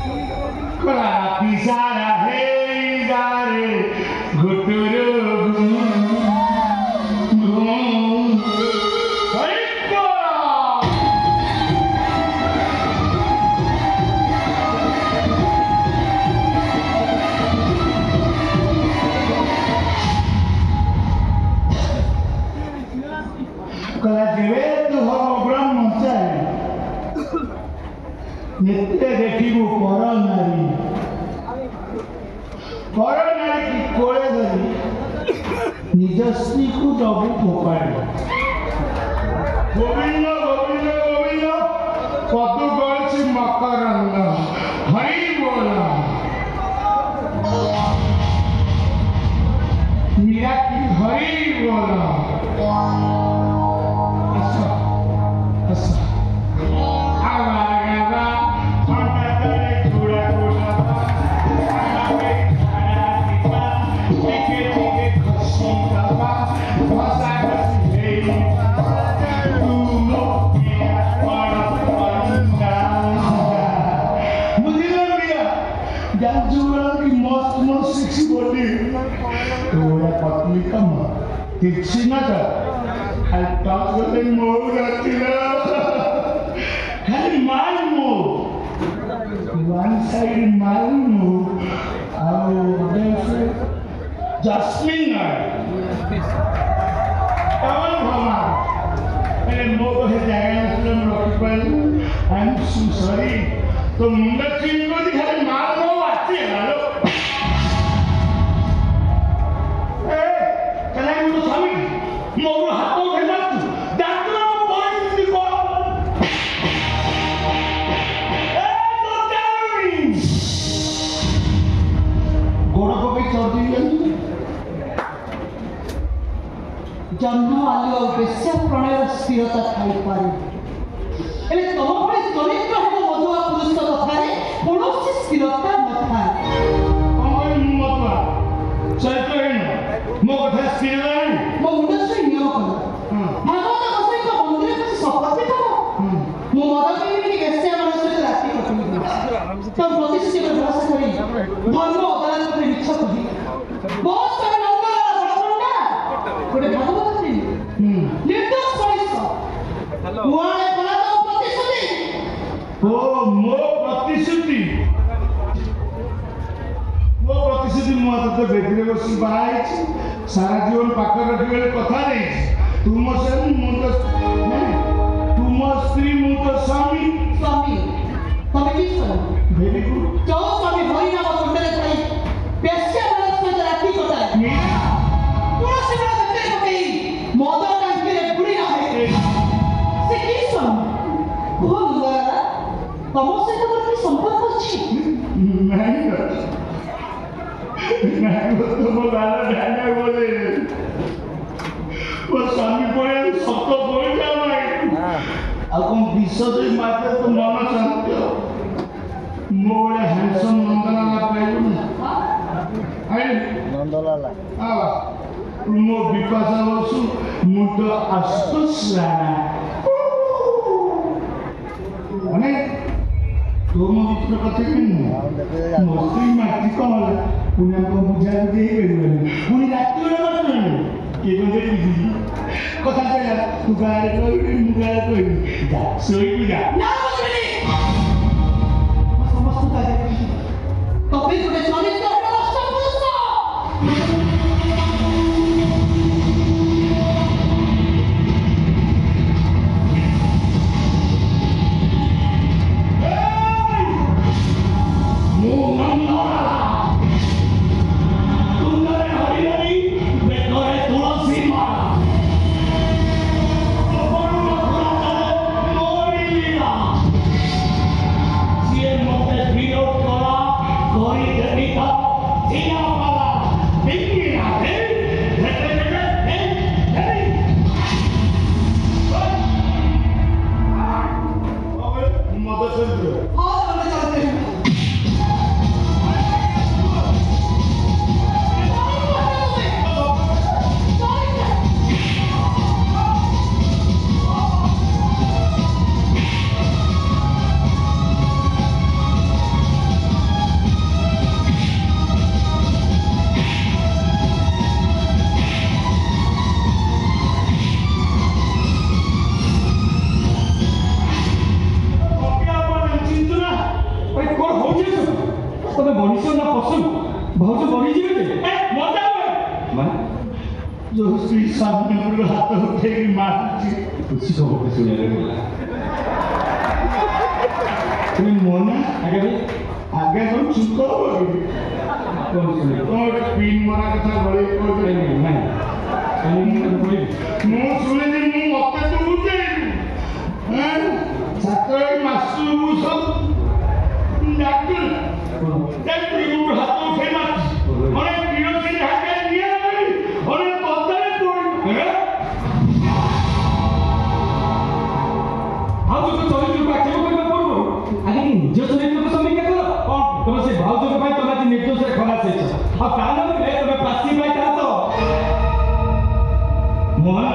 Kala pisara hey gare guturu Kala jevedu homo brahmachari नित्य देखिबु परनारी की कोले धरी निज स्त्री को दबु फोपाड़ी गोविंद गोविंद गोविंद पदु गलछि मकरंद हरि बोला मीरा की हरि बोला It's another. I thought that they moved at the Malmo. One side Malmo. Jasmine. I'm so sorry. The Munda Chimbo had Malmo. मोर हाथ उठेला डाक्टर परिस्थिति को ए डॉक्टर गोड़ को भी छोड़ दिया जन्म आलो बेस्य प्रणय स्थिरता खाई पारे एले तम परे चरित्र हेतु मधुआ पुरुष कथारे कोनोसी स्थिरता नथाय कोन मधुआ चरित्र हेन मो कथा स्थिर नहीं मो उद्देश्य नियम कर मानवता कसै को मंदिर को सफल पे था मो मदद के कैसे मनस से रात्रि कटनी तो प्रतिष्ठित पर भरोसा करी धर्म अदालत पर इच्छा करी बहुत सारे लोग बड़बड़ा कोटे भागवत थी निर्दोष पुलिस वाले बला तो प्रतिश्रुति ओ मो प्रतिश्रुति मो तो बेकरे बसी बाई सारा जीवन पाकर रखिबे कथा नहीं तुम से मुंड तुम स्त्री मुंड स्वामी स्वामी तमे की सुनो वेरी गुड जो स्वामी होइना मुंडले थाई बेस्य मनस से राती कथा पूरा से बड़ा देखते कोई मोदो टांकी रे बुड़ी ना है से की सुनो भूल गया तमो से तो कोई संपर्क अछि नहीं तो गाना ढांगा बोले वो स्वामी बोले सब तो बोल जाओ भाई अब हम विश्व से मात्र तो मन शांति हो मोड़े हैंडसम नंदलाला पाइबो ना आई नंदलाला आवा मो विपाशा बसु मुद आस्तुसला माने तुम मित्र कथे कि मोस्ती माटी कमला पुण्य को बुझा दे बेरबे पुनी राति रे करते के गंगे बिजी कथा चला तू गाय कोई मुगाय कोई जा सोई बुझा ना बोलनी समस्त का दे तो फिर तुझे चलित कर नष्ट पुरुष अरे कौन हो जे तबे मनुष्य ना पशु भाउज मरी जीवे जे मजा माने जो श्री सामने मेरे हाथ उठे की मारती कुछ खबर सुने रे तुम मोना आगे भाई आगे तो चुप करो कौन सुने और पिन मारा कथा बड़े को नहीं नहीं ମୁଁ ଶୁଣିଲି ମୁଁ ମତେ ତୁ ବୁଝେଇଲୁ ଛାତ୍ର ମାସକୁ ସବୁ ଡାକ୍ତର ହାତ ଉଠେଇ ମାରିଛି ଅନେକ କିରୋସିନ ହାତରେ ନିଆଁ କରି ଅନେକ ପଦାରେ ପଡିବ भाउज को चरित्र को आक्षेप करबा पड़ो आगे निज चरित्र को समीक्षा करो कौन तुम से भाउज को भाई तुम आज निर्दोष रे खलास हेछ आ कान में तुम फांसी पाई था तो मोहन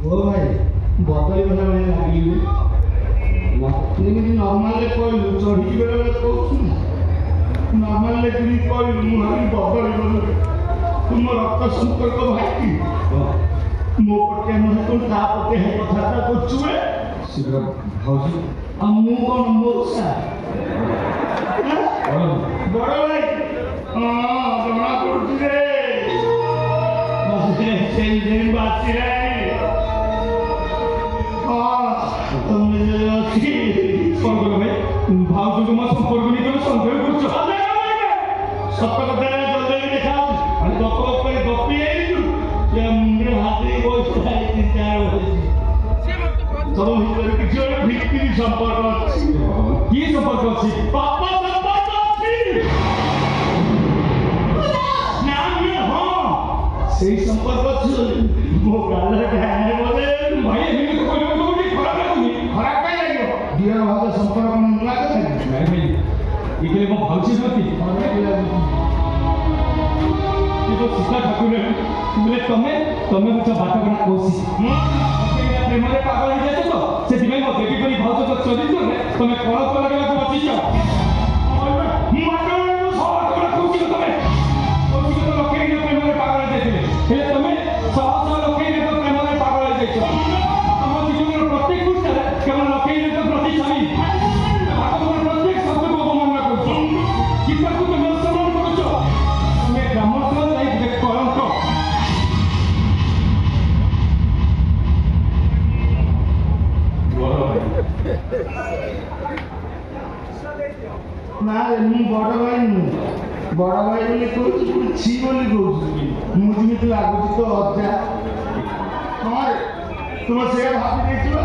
ओ भाई बदली गला भଳି ଲାଗିଲୁ ଯେମିତି ନର୍ମାଲରେ କହିଲୁ ଚଢ଼ିକି ବେଳେବେଳେ କହୁଛୁ ନର୍ମାଲରେ ଯେମିତି କହିଲୁ ମୁଁ ଭାବି ବଦଳି ଗଲୁ ତୁମ ରକ୍ତ ସମ୍ପର୍କ ଭାଇକି ମୋ ପଟେ ନୁହେଁ ତୁ ତା ପଟେ ହେ କଥାଟା କରୁଛୁ ଶୀଘ୍ର ଭାଉଜ ଆଉ ମୁଁ କ'ଣ ମଉସା ବଡ଼ ଭାଇ ହଁ ଜଣା ପଡୁଛି ରେ ସେଇ ଦିନ ବାସିରେ তুমি ଅଛି कौन करो भाई भाउज को मत संपर्क नहीं करो संदेह करछो ସତ କଥା ଜଲ୍ଦି ଦେଖାଉଛି ଆଉ ଗପ କରି ଗପି ଯାଇଛୁ ସେ ମୁଣ୍ଡରେ ହାତ ଦେଇ ବସିଲା ଚିନ୍ତା ହେଉଛି ତମ ଭିତରେ କିଛି ଗୋଟେ ଭିତ୍ତିରି ସମ୍ପର୍କ ଅଛି की संपर्क अछि ପାପ ସମ୍ପର୍କ ଅଛି ନା ହଁ ସେଇ ସମ୍ପର୍କ ଅଛି ମୋ ଗାଲରେ ଧ୍ୟାନ ବୋଲେ भाई एमे तो कोई तो भी खराब लागुनी ଖରାପ କାଇଁ ଲାଗିବ ଦିଅ ଭାଗ ସମ୍ପର୍କ ନୂଆ କଥା नहीं भाई इकले मो भाउजी नती ये तो सीता ठाकुर बोले तमे कुछ बात बना कोसी प्रेम रे पागल हो जाते तो से दिमे मो देखि करी भाउज को चरित्र रे तमे कोन को लगला को बची जाओ ମୁଁ ଆପଣଙ୍କୁ सब कोसी को तमे कोसी को लखे रे प्रेम रे पागल हो जाते हे तमे सब लखे रे प्रेम रे पागल हो जाइछो हम जीवन प्रत्येक पुरुष केवल लखे रे प्रति स्वामी भागवत प्रत्येक शब्द को अवमान करछो कितना को तमे सम्मान करछो तमे ब्राह्मण जाई देख कलंक ନା ମୁଁ ବଡ଼ ଭାଇ ନୁହେଁ ବଡ଼ ଭାଇ ବୋଲି କହୁଛି ପୁଣି ଛି ବୋଲି କହୁଛି ମୁଁ ଯେମିତି ଲାଗୁଛି ତ ଅଜା ହଁ ରେ ତୁମ ସେଇଆ ଭାବି ଦେଇଥିବା